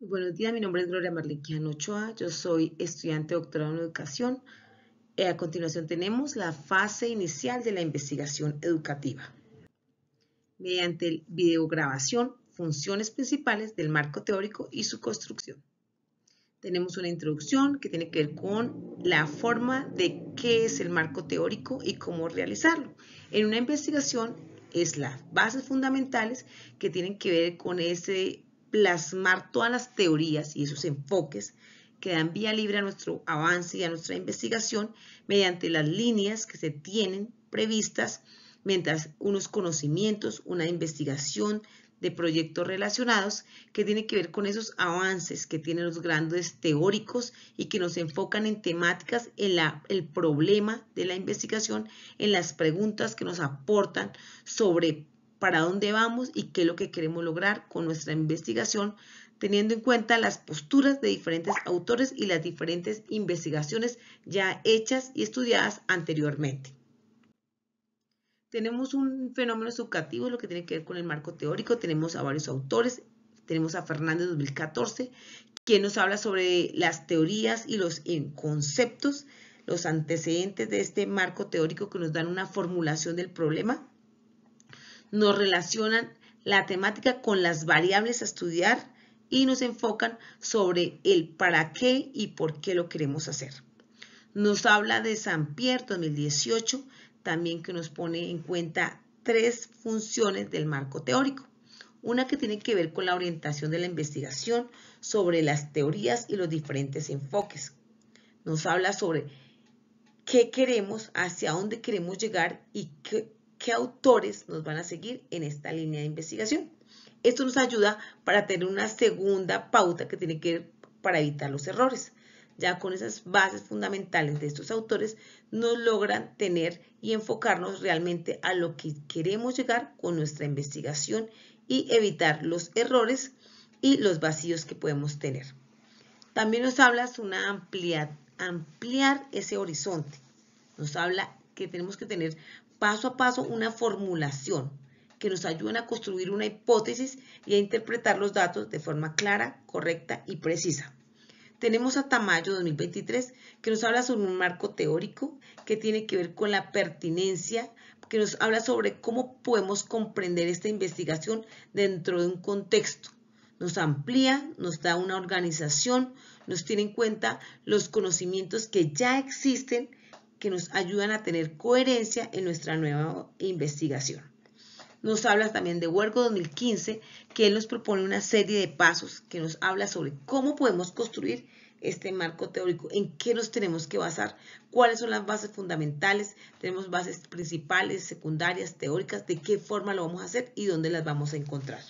Buenos días, mi nombre es Gloria Marliquiano Ochoa, yo soy estudiante doctorado en educación. A continuación tenemos la fase inicial de la investigación educativa. Mediante videograbación, funciones principales del marco teórico y su construcción. Tenemos una introducción que tiene que ver con la forma de qué es el marco teórico y cómo realizarlo. En una investigación es las bases fundamentales que tienen que ver con ese plasmar todas las teorías y esos enfoques que dan vía libre a nuestro avance y a nuestra investigación mediante las líneas que se tienen previstas, mientras unos conocimientos, una investigación de proyectos relacionados que tiene que ver con esos avances que tienen los grandes teóricos y que nos enfocan en temáticas, en el problema de la investigación, en las preguntas que nos aportan sobre para dónde vamos y qué es lo que queremos lograr con nuestra investigación, teniendo en cuenta las posturas de diferentes autores y las diferentes investigaciones ya hechas y estudiadas anteriormente. Tenemos un fenómeno educativo, lo que tiene que ver con el marco teórico. Tenemos a varios autores. Tenemos a Fernández 2014, quien nos habla sobre las teorías y los conceptos, los antecedentes de este marco teórico que nos dan una formulación del problema. Nos relacionan la temática con las variables a estudiar y nos enfocan sobre el para qué y por qué lo queremos hacer. Nos habla de Saint-Pierre 2018, también que nos pone en cuenta 3 funciones del marco teórico. Una que tiene que ver con la orientación de la investigación sobre las teorías y los diferentes enfoques. Nos habla sobre qué queremos, hacia dónde queremos llegar y qué autores nos van a seguir en esta línea de investigación. Esto nos ayuda para tener una segunda pauta que tiene que ver para evitar los errores. Ya con esas bases fundamentales de estos autores nos logran tener y enfocarnos realmente a lo que queremos llegar con nuestra investigación y evitar los errores y los vacíos que podemos tener. También nos habla de una ampliar ese horizonte. Nos habla que tenemos que tener paso a paso una formulación que nos ayuden a construir una hipótesis y a interpretar los datos de forma clara, correcta y precisa. Tenemos a Tamayo 2023 que nos habla sobre un marco teórico que tiene que ver con la pertinencia, que nos habla sobre cómo podemos comprender esta investigación dentro de un contexto. Nos amplía, nos da una organización, nos tiene en cuenta los conocimientos que ya existen que nos ayudan a tener coherencia en nuestra nueva investigación. Nos habla también de Huergo 2015, que él nos propone una serie de pasos que nos habla sobre cómo podemos construir este marco teórico, en qué nos tenemos que basar, cuáles son las bases fundamentales, tenemos bases principales, secundarias, teóricas, de qué forma lo vamos a hacer y dónde las vamos a encontrar.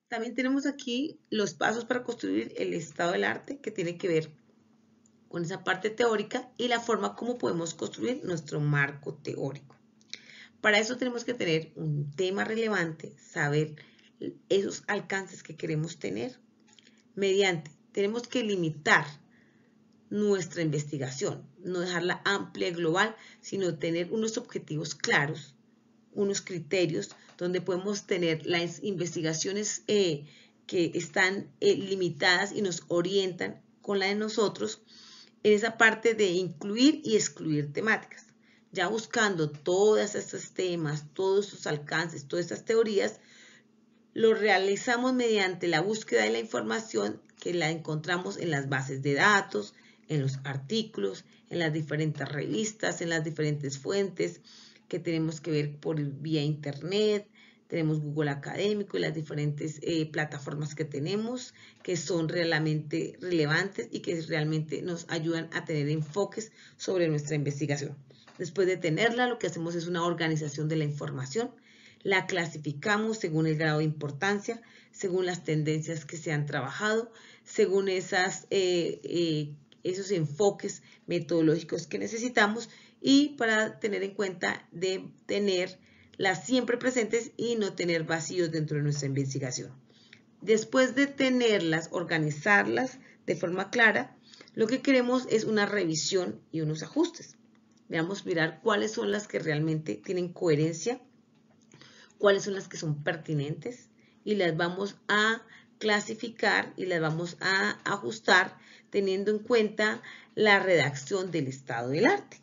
También tenemos aquí los pasos para construir el estado del arte, que tiene que ver con esa parte teórica y la forma como podemos construir nuestro marco teórico. Para eso tenemos que tener un tema relevante, saber esos alcances que queremos tener. Tenemos que limitar nuestra investigación, no dejarla amplia y global, sino tener unos objetivos claros, unos criterios donde podemos tener las investigaciones que están limitadas y nos orientan con la de nosotros en esa parte de incluir y excluir temáticas. Ya buscando todos estos temas, todos sus alcances, todas estas teorías, lo realizamos mediante la búsqueda de la información que la encontramos en las bases de datos, en los artículos, en las diferentes revistas, en las diferentes fuentes que tenemos que ver por vía internet. Tenemos Google Académico y las diferentes plataformas que tenemos que son realmente relevantes y que realmente nos ayudan a tener enfoques sobre nuestra investigación. Después de tenerla, lo que hacemos es una organización de la información. La clasificamos según el grado de importancia, según las tendencias que se han trabajado, según esos enfoques metodológicos que necesitamos y para tener en cuenta de tener las siempre presentes y no tener vacíos dentro de nuestra investigación. Después de tenerlas, organizarlas de forma clara, lo que queremos es una revisión y unos ajustes. Veamos mirar cuáles son las que realmente tienen coherencia, cuáles son las que son pertinentes y las vamos a clasificar y las vamos a ajustar teniendo en cuenta la redacción del estado del arte.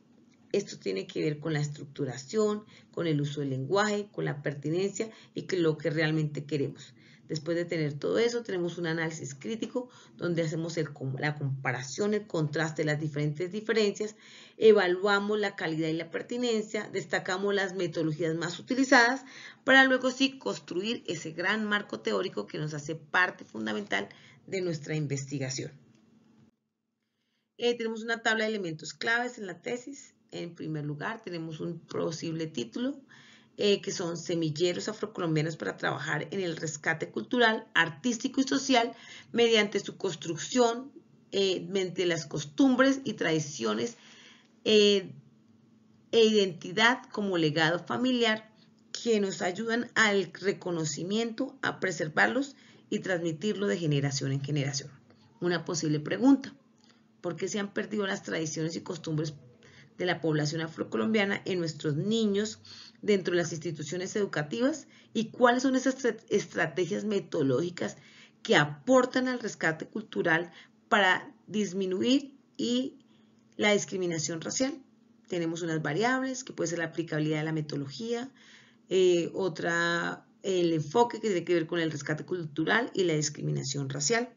Esto tiene que ver con la estructuración, con el uso del lenguaje, con la pertinencia y con lo que realmente queremos. Después de tener todo eso, tenemos un análisis crítico donde hacemos la comparación, el contraste de las diferentes diferencias, evaluamos la calidad y la pertinencia, destacamos las metodologías más utilizadas para luego sí construir ese gran marco teórico que nos hace parte fundamental de nuestra investigación. Tenemos una tabla de elementos claves en la tesis. En primer lugar, tenemos un posible título, que son semilleros afrocolombianos para trabajar en el rescate cultural, artístico y social mediante su construcción, mediante las costumbres y tradiciones e identidad como legado familiar que nos ayudan al reconocimiento, a preservarlos y transmitirlo de generación en generación. Una posible pregunta: ¿por qué se han perdido las tradiciones y costumbres de la población afrocolombiana en nuestros niños dentro de las instituciones educativas? ¿Y cuáles son esas estrategias metodológicas que aportan al rescate cultural para disminuir la discriminación racial? Tenemos unas variables que puede ser la aplicabilidad de la metodología, el enfoque que tiene que ver con el rescate cultural y la discriminación racial.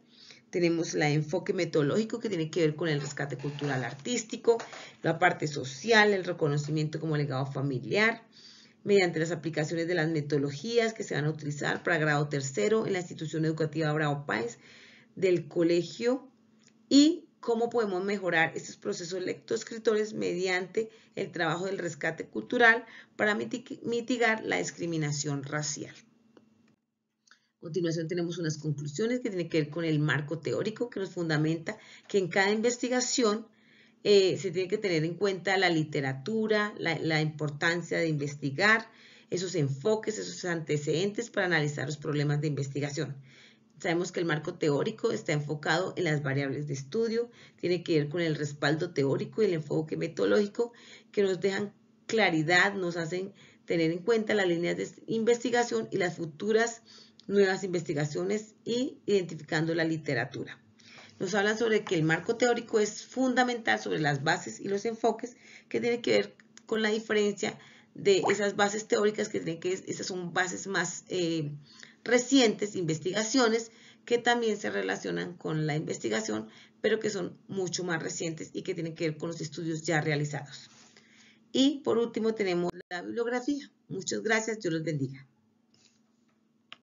Tenemos el enfoque metodológico que tiene que ver con el rescate cultural artístico, la parte social, el reconocimiento como legado familiar, mediante las aplicaciones de las metodologías que se van a utilizar para grado tercero en la institución educativa Bravo Páez del colegio, y cómo podemos mejorar estos procesos lectoescritores mediante el trabajo del rescate cultural para mitigar la discriminación racial. A continuación tenemos unas conclusiones que tienen que ver con el marco teórico que nos fundamenta que en cada investigación se tiene que tener en cuenta la literatura, la importancia de investigar, esos enfoques, esos antecedentes para analizar los problemas de investigación. Sabemos que el marco teórico está enfocado en las variables de estudio, tiene que ver con el respaldo teórico y el enfoque metodológico que nos dejan claridad, nos hacen tener en cuenta las líneas de investigación y las futuras nuevas investigaciones y identificando la literatura. Nos hablan sobre que el marco teórico es fundamental sobre las bases y los enfoques que tienen que ver con la diferencia de esas bases teóricas esas son bases más recientes, investigaciones que también se relacionan con la investigación, pero que son mucho más recientes y que tienen que ver con los estudios ya realizados. Y por último tenemos la bibliografía. Muchas gracias, Dios los bendiga.